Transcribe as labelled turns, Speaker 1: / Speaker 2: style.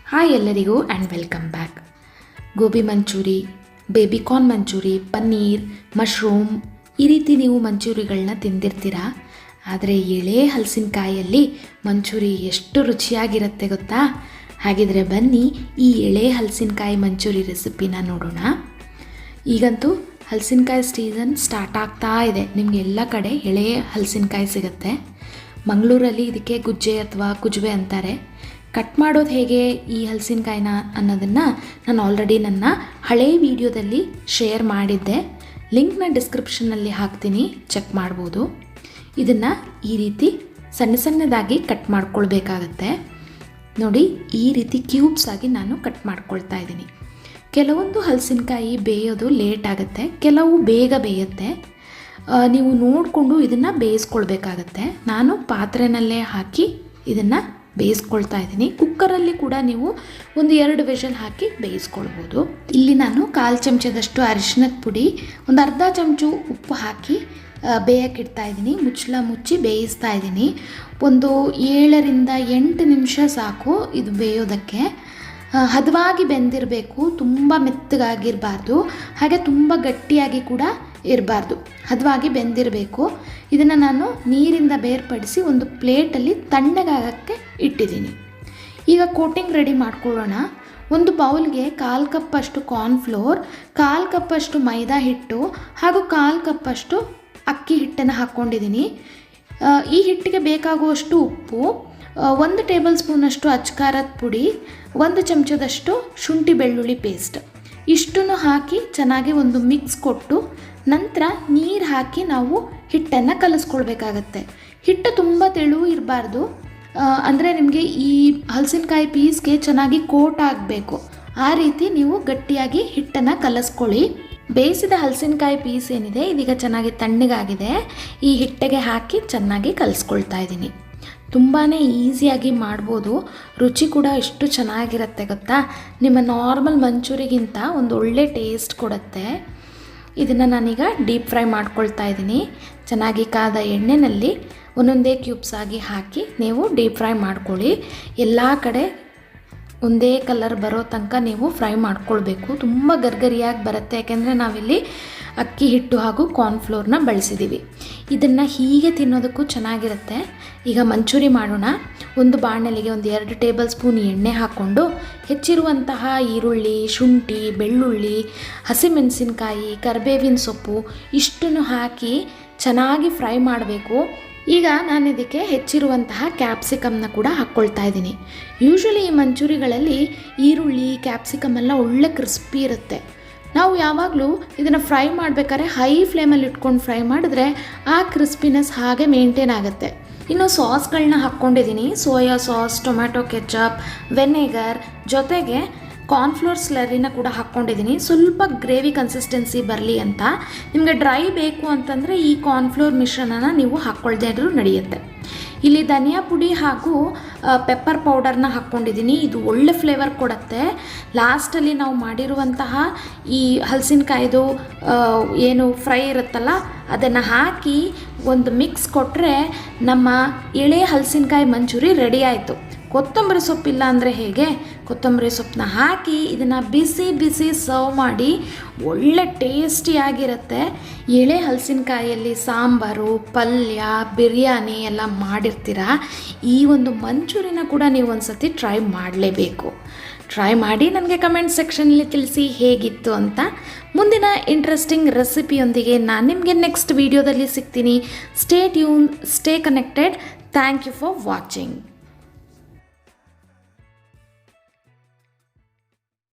Speaker 1: Hi ಎಲ್ಲರಿಗೂ and welcome back. Gobi manchurian, baby corn manchurian, paneer, mushroom ಈ ರೀತಿ ನೀವು ಮಂಚೂರಿಗಳನ್ನ ತಿಂದಿರ್ತೀರ. ಆದರೆ ಎಳೆ ಹಲಸಿನಕಾಯಲ್ಲಿ ಮಂಚೂರಿ ಎಷ್ಟು ರುಚಿಯಾಗಿರುತ್ತೆ ಗೊತ್ತಾ? ಹಾಗಿದ್ರೆ ಬನ್ನಿ ಈ ಎಳೆ ಹಲಸಿನಕಾಯಿ ಮಂಚೂರಿ ರೆಸಿಪಿನ ನೋಡೋಣ. ಈಗಂತೂ ಹಲಸಿನಕಾಯಿ ಸೀಸನ್ ಸ್ಟಾರ್ಟ್ ಆಗ್ತಾ ಇದೆ. ನಿಮಗೆ ಎಲ್ಲ ಕಡೆ ಎಳೆ ಹಲಸಿನಕಾಯಿ ಸಿಗುತ್ತೆ. ಮಂಗಳೂರಲ್ಲಿ ಇದಕ್ಕೆ ಗುಜ್ಜೆ ಅಥವಾ ಕುಜುವೆ ಅಂತಾರೆ. ಕಟ್ ಮಾಡೋದು ಹೇಗೆ ಈ ಹಲಸಿನಕಾಯಿನ ಅನ್ನೋದನ್ನು ನಾನು ಆಲ್ರೆಡಿ ನನ್ನ ಹಳೆಯ ವಿಡಿಯೋದಲ್ಲಿ ಶೇರ್ ಮಾಡಿದ್ದೆ. ಲಿಂಕ್ನ ಡಿಸ್ಕ್ರಿಪ್ಷನ್ನಲ್ಲಿ ಹಾಕ್ತೀನಿ, ಚೆಕ್ ಮಾಡ್ಬೋದು. ಇದನ್ನು ಈ ರೀತಿ ಸಣ್ಣ ಸಣ್ಣದಾಗಿ ಕಟ್ ಮಾಡ್ಕೊಳ್ಬೇಕಾಗತ್ತೆ. ನೋಡಿ, ಈ ರೀತಿ ಕ್ಯೂಬ್ಸ್ ಆಗಿ ನಾನು ಕಟ್ ಮಾಡ್ಕೊಳ್ತಾ ಇದ್ದೀನಿ. ಕೆಲವೊಂದು ಹಲಸಿನಕಾಯಿ ಬೇಯೋದು ಲೇಟ್ ಆಗುತ್ತೆ, ಕೆಲವು ಬೇಗ ಬೇಯುತ್ತೆ. ನೀವು ನೋಡಿಕೊಂಡು ಇದನ್ನು ಬೇಯಿಸ್ಕೊಳ್ಬೇಕಾಗತ್ತೆ. ನಾನು ಪಾತ್ರೆನಲ್ಲೇ ಹಾಕಿ ಇದನ್ನು ಬೇಯಿಸ್ಕೊಳ್ತಾ ಇದ್ದೀನಿ. ಕುಕ್ಕರಲ್ಲಿ ಕೂಡ ನೀವು 1-2 ವಿಷಲ್ ಹಾಕಿ ಬೇಯಿಸ್ಕೊಳ್ಬೋದು. ಇಲ್ಲಿ ನಾನು 1/4 ಚಮಚದಷ್ಟು ಅರಿಶಿಣದ ಪುಡಿ, ಒಂದು ಅರ್ಧ ಚಮಚ ಉಪ್ಪು ಹಾಕಿ ಬೇಯಕ್ಕಿಡ್ತಾ ಇದ್ದೀನಿ. ಮುಚ್ಚಳ ಮುಚ್ಚಿ ಬೇಯಿಸ್ತಾ ಇದ್ದೀನಿ. ಒಂದು 7-8 ನಿಮಿಷ ಸಾಕು ಇದು ಬೇಯೋದಕ್ಕೆ. ಹದವಾಗಿ ಬೆಂದಿರಬೇಕು, ತುಂಬ ಮೆತ್ತಗಾಗಿರಬಾರ್ದು, ಹಾಗೆ ತುಂಬ ಗಟ್ಟಿಯಾಗಿ ಕೂಡ ಇರಬಾರ್ದು, ಹದವಾಗಿ ಬೆಂದಿರಬೇಕು. ಇದನ್ನು ನಾನು ನೀರಿಂದ ಬೇರ್ಪಡಿಸಿ ಒಂದು ಪ್ಲೇಟಲ್ಲಿ ತಣ್ಣಗಾಗಕ್ಕೆ ಇಟ್ಟಿದ್ದೀನಿ. ಈಗ ಕೋಟಿಂಗ್ ರೆಡಿ ಮಾಡ್ಕೊಳ್ಳೋಣ. ಒಂದು ಬೌಲ್ಗೆ 1/4 ಕಪ್ಪಷ್ಟು ಕಾರ್ನ್ಫ್ಲೋರ್, 1/4 ಕಪ್ಪಷ್ಟು ಮೈದಾ ಹಿಟ್ಟು ಹಾಗೂ 1/4 ಕಪ್ಪಷ್ಟು ಅಕ್ಕಿ ಹಿಟ್ಟನ್ನು ಹಾಕ್ಕೊಂಡಿದ್ದೀನಿ. ಈ ಹಿಟ್ಟಿಗೆ ಬೇಕಾಗುವಷ್ಟು ಉಪ್ಪು, 1 ಟೇಬಲ್ ಸ್ಪೂನಷ್ಟು ಅಚ್ಕಾರದ ಪುಡಿ, 1 ಚಮಚದಷ್ಟು ಶುಂಠಿ ಬೆಳ್ಳುಳ್ಳಿ ಪೇಸ್ಟ್, ಇಷ್ಟನ್ನು ಹಾಕಿ ಚೆನ್ನಾಗಿ ಒಂದು ಮಿಕ್ಸ್ ಕೊಟ್ಟು ನಂತರ ನೀರು ಹಾಕಿ ನಾವು ಹಿಟ್ಟನ್ನು ಕಲಿಸ್ಕೊಳ್ಬೇಕಾಗತ್ತೆ. ಹಿಟ್ಟು ತುಂಬ ತೆಳು ಇರಬಾರ್ದು, ಅಂದರೆ ನಿಮಗೆ ಈ ಹಲಸಿನಕಾಯಿ ಪೀಸ್ಗೆ ಚೆನ್ನಾಗಿ ಕೋಟ್ ಆಗಬೇಕು. ಆ ರೀತಿ ನೀವು ಗಟ್ಟಿಯಾಗಿ ಹಿಟ್ಟನ್ನು ಕಲಿಸ್ಕೊಳ್ಳಿ. ಬೇಯಿಸಿದ ಹಲಸಿನಕಾಯಿ ಪೀಸ್ ಏನಿದೆ ಇದೀಗ ಚೆನ್ನಾಗಿ ತಣ್ಣಗಾಗಿದೆ. ಈ ಹಿಟ್ಟಿಗೆ ಹಾಕಿ ಚೆನ್ನಾಗಿ ಕಲಿಸ್ಕೊಳ್ತಾ ಇದ್ದೀನಿ. ತುಂಬಾ ಈಸಿಯಾಗಿ ಮಾಡ್ಬೋದು. ರುಚಿ ಕೂಡ ಎಷ್ಟು ಚೆನ್ನಾಗಿರುತ್ತೆ ಗೊತ್ತಾ? ನಿಮ್ಮ ನಾರ್ಮಲ್ ಮಂಚೂರಿಗಿಂತ ಒಂದು ಒಳ್ಳೆ ಟೇಸ್ಟ್ ಕೊಡುತ್ತೆ. ಇದನ್ನು ನಾನೀಗ ಡೀಪ್ ಫ್ರೈ ಮಾಡ್ಕೊಳ್ತಾ ಇದ್ದೀನಿ. ಚೆನ್ನಾಗಿ ಕಾದ ಎಣ್ಣೆಯಲ್ಲಿ ಒಂದೊಂದೇ ಕ್ಯೂಬ್ಸ್ ಆಗಿ ಹಾಕಿ ನೀವು ಡೀಪ್ ಫ್ರೈ ಮಾಡ್ಕೊಳ್ಳಿ. ಎಲ್ಲ ಕಡೆ ಒಂದೇ ಕಲರ್ ಬರೋ ತನಕ ನೀವು ಫ್ರೈ ಮಾಡ್ಕೊಳ್ಬೇಕು. ತುಂಬ ಗರ್ಗರಿಯಾಗಿ ಬರುತ್ತೆ, ಯಾಕೆಂದರೆ ನಾವಿಲ್ಲಿ ಅಕ್ಕಿ ಹಿಟ್ಟು ಹಾಗೂ ಕಾರ್ನ್ಫ್ಲೋರ್ನ ಬಳಸಿದ್ದೀವಿ. ಇದನ್ನು ಹೀಗೆ ತಿನ್ನೋದಕ್ಕೂ ಚೆನ್ನಾಗಿರುತ್ತೆ. ಈಗ ಮಂಚೂರಿ ಮಾಡೋಣ. ಒಂದು ಬಾಣಲೆಗೆ 2 ಟೇಬಲ್ ಸ್ಪೂನ್ ಎಣ್ಣೆ ಹಾಕ್ಕೊಂಡು ಹೆಚ್ಚಿರುವಂತಹ ಈರುಳ್ಳಿ, ಶುಂಠಿ, ಬೆಳ್ಳುಳ್ಳಿ, ಹಸಿಮೆಣಸಿನಕಾಯಿ, ಕರಿಬೇವಿನ ಸೊಪ್ಪು ಇಷ್ಟನ್ನು ಹಾಕಿ ಚೆನ್ನಾಗಿ ಫ್ರೈ ಮಾಡಬೇಕು. ಈಗ ನಾನು ಇದಕ್ಕೆ ಹೆಚ್ಚಿರುವಂತಹ ಕ್ಯಾಪ್ಸಿಕಮ್ನ ಕೂಡ ಹಾಕ್ಕೊಳ್ತಾ ಇದ್ದೀನಿ. ಯೂಶ್ವಲಿ ಈ ಮಂಚೂರಿಗಳಲ್ಲಿ ಈರುಳ್ಳಿ, ಕ್ಯಾಪ್ಸಿಕಮ್ ಎಲ್ಲ ಒಳ್ಳೆ ಕ್ರಿಸ್ಪಿ ಇರುತ್ತೆ. ನಾವು ಯಾವಾಗಲೂ ಇದನ್ನು ಫ್ರೈ ಮಾಡಬೇಕಾದ್ರೆ ಹೈ ಫ್ಲೇಮಲ್ಲಿ ಇಟ್ಕೊಂಡು ಫ್ರೈ ಮಾಡಿದ್ರೆ ಆ ಕ್ರಿಸ್ಪಿನೆಸ್ ಹಾಗೆ ಮೇಂಟೈನ್ ಆಗುತ್ತೆ. ಇನ್ನು ಸಾಸ್ಗಳನ್ನ ಹಾಕ್ಕೊಂಡಿದ್ದೀನಿ. Soya sauce, tomato ketchup, vinegar, ಜೊತೆಗೆ ಕಾರ್ನ್ಫ್ಲೋರ್ ಸ್ಲರಿನ ಕೂಡ ಹಾಕ್ಕೊಂಡಿದ್ದೀನಿ. ಸ್ವಲ್ಪ ಗ್ರೇವಿ ಕನ್ಸಿಸ್ಟೆನ್ಸಿ ಬರಲಿ ಅಂತ. ನಿಮಗೆ ಡ್ರೈ ಬೇಕು ಅಂತಂದರೆ ಈ ಕಾರ್ನ್ಫ್ಲೋರ್ ಮಿಶ್ರಣನ ನೀವು ಹಾಕ್ಕೊಳ್ದೇ ಇದ್ರೂ ನಡೆಯುತ್ತೆ. ಇಲ್ಲಿ ಧನಿಯಾ ಪುಡಿ ಹಾಗೂ ಪೆಪ್ಪರ್ ಪೌಡರ್ನ ಹಾಕ್ಕೊಂಡಿದ್ದೀನಿ. ಇದು ಒಳ್ಳೆ ಫ್ಲೇವರ್ ಕೊಡುತ್ತೆ. ಲಾಸ್ಟಲ್ಲಿ ನಾವು ಮಾಡಿರುವಂತಹ ಈ ಹಲಸಿನಕಾಯ್ದು ಏನು ಫ್ರೈ ಇರುತ್ತಲ್ಲ ಅದನ್ನು ಹಾಕಿ ಒಂದು ಮಿಕ್ಸ್ ಕೊಟ್ಟರೆ ನಮ್ಮ ಎಳೆ ಹಲಸಿನಕಾಯಿ ಮಂಚೂರಿ ರೆಡಿ ಆಯಿತು. ಕೊತ್ತಂಬರಿ ಸೊಪ್ಪಿಲ್ಲ ಅಂದರೆ ಹೇಗೆ, ಕೊತ್ತಂಬರಿ ಸೊಪ್ಪನ್ನ ಹಾಕಿ ಇದನ್ನು ಬಿಸಿ ಬಿಸಿ ಸರ್ವ್ ಮಾಡಿ ಒಳ್ಳೆ ಟೇಸ್ಟಿಯಾಗಿರುತ್ತೆ. ಎಳೆ ಹಲಸಿನಕಾಯಲ್ಲಿ ಸಾಂಬಾರು, ಪಲ್ಯ, ಬಿರಿಯಾನಿ ಎಲ್ಲ ಮಾಡಿರ್ತೀರ. ಈ ಒಂದು ಮಂಚೂರಿನ ಕೂಡ ನೀವು ಒಂದು ಸತಿ ಟ್ರೈ ಮಾಡಲೇಬೇಕು. ಟ್ರೈ ಮಾಡಿ ನನಗೆ ಕಮೆಂಟ್ ಸೆಕ್ಷನಲ್ಲಿ ತಿಳಿಸಿ ಹೇಗಿತ್ತು ಅಂತ. ಮುಂದಿನ ಇಂಟ್ರೆಸ್ಟಿಂಗ್ ರೆಸಿಪಿಯೊಂದಿಗೆ ನಾನು ನಿಮಗೆ ನೆಕ್ಸ್ಟ್ ವಿಡಿಯೋದಲ್ಲಿ ಸಿಗ್ತೀನಿ. Stay tune, stay connected. Thank you for watching.